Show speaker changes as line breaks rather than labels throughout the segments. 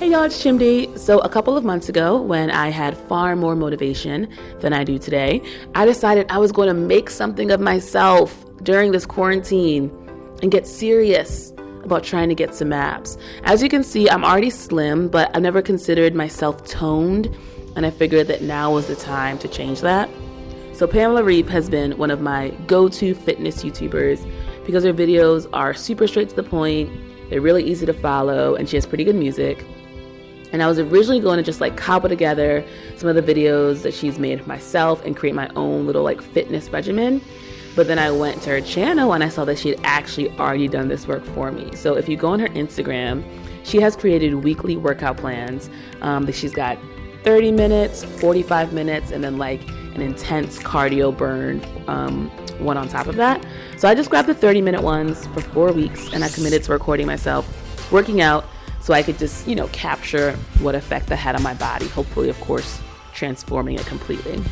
Hey y'all, it's Chimdi. So a couple of months ago, when I had far more motivation than I do today, I decided I was going to make something of myself during this quarantine and get serious about trying to get some abs. As you can see, I'm already slim, but I've never considered myself toned, and I figured that now was the time to change that. So Pamela Reif has been one of my go-to fitness YouTubers because her videos are super straight to the point, they're really easy to follow, and she has pretty good music. And I was originally going to just cobble together some of the videos that she's made of myself and create my own little fitness regimen. But then I went to her channel and I saw that she had actually already done this work for me. So if you go on her Instagram, she has created weekly workout plans. That she's got 30 minutes, 45 minutes, and then an intense cardio burn one on top of that. So I just grabbed the 30-minute ones for 4 weeks and I committed to recording myself working out, so I could just, capture what effect that had on my body, hopefully, of course, transforming it completely.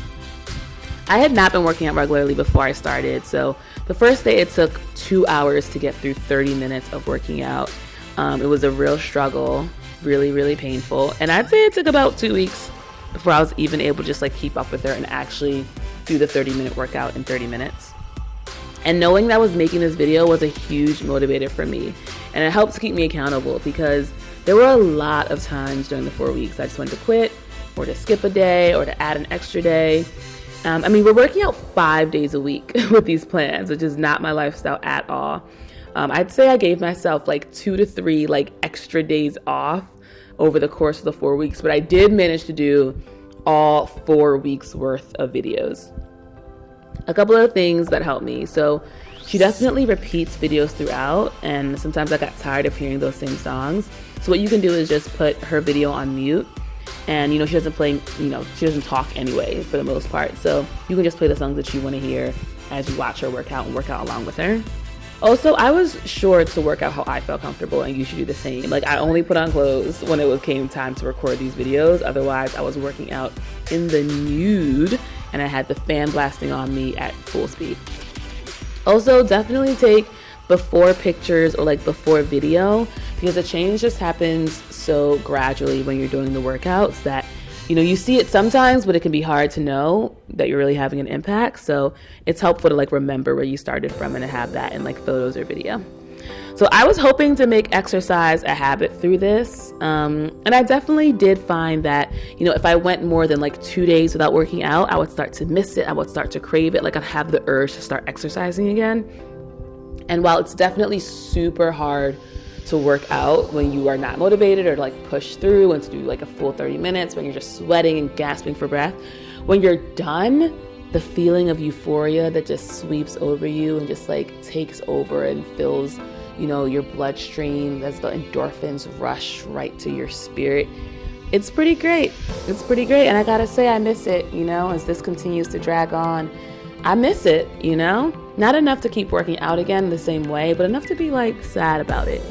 I had not been working out regularly before I started, so the first day it took 2 hours to get through 30 minutes of working out. It was a real struggle, really, really painful, and I'd say it took about 2 weeks before I was even able to just keep up with her and actually do the 30-minute workout in 30 minutes. And knowing that I was making this video was a huge motivator for me. And it helped to keep me accountable because there were a lot of times during the 4 weeks I just wanted to quit or to skip a day or to add an extra day. We're working out 5 days a week with these plans, which is not my lifestyle at all. I'd say I gave myself 2 to 3 extra days off over the course of the 4 weeks, but I did manage to do all 4 weeks worth of videos. A couple of things that helped me. So she definitely repeats videos throughout, and sometimes I got tired of hearing those same songs. So what you can do is just put her video on mute, and she doesn't play, she doesn't talk anyway for the most part. So you can just play the songs that you want to hear as you watch her work out and work out along with her. Also, I was sure to work out how I felt comfortable, and you should do the same. I only put on clothes when it came time to record these videos. Otherwise, I was working out in the nude, and I had the fan blasting on me at full speed. Also, definitely take before pictures or before video, because the change just happens so gradually when you're doing the workouts that you see it sometimes, but it can be hard to know that you're really having an impact. So it's helpful to remember where you started from and to have that in photos or video. So I was hoping to make exercise a habit through this. And I definitely did find that, if I went more than 2 days without working out, I would start to miss it. I would start to crave it. I'd have the urge to start exercising again. And while it's definitely super hard to work out when you are not motivated or to push through and to do a full 30 minutes when you're just sweating and gasping for breath, when you're done, the feeling of euphoria that just sweeps over you and just takes over and fills your bloodstream as the endorphins rush right to your spirit. It's pretty great. It's pretty great. And I gotta say, I miss it, as this continues to drag on. I miss it, Not enough to keep working out again the same way, but enough to be sad about it,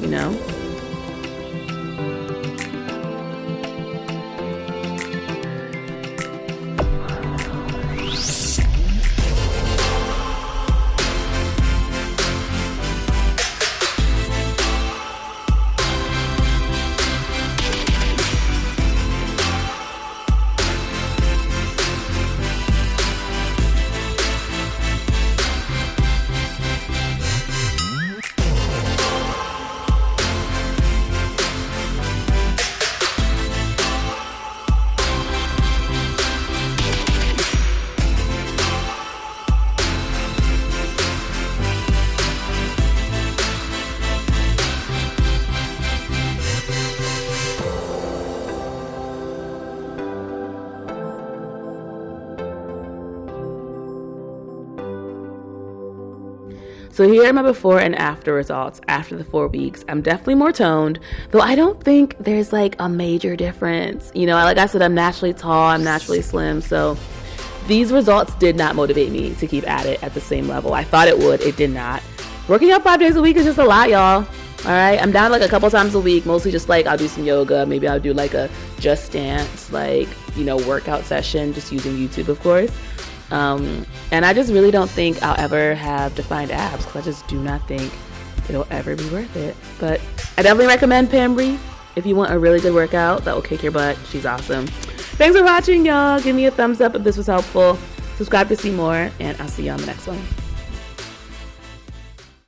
So here are my before and after results after the 4 weeks. I'm definitely more toned, though I don't think there's a major difference. Like I said, I'm naturally tall, I'm naturally slim, so these results did not motivate me to keep at it at the same level. I thought it would, it did not. Working out 5 days a week is just a lot, y'all. All right, I'm down a couple times a week, mostly just I'll do some yoga, maybe I'll do a just dance, workout session, just using YouTube, of course. And I just really don't think I'll ever have defined abs because I just do not think it'll ever be worth it. But I definitely recommend Pam Reif If you want a really good workout that will kick your butt, she's awesome. Thanks for watching, y'all. Give me a thumbs up if this was helpful. Subscribe to see more, and I'll see you on the next one.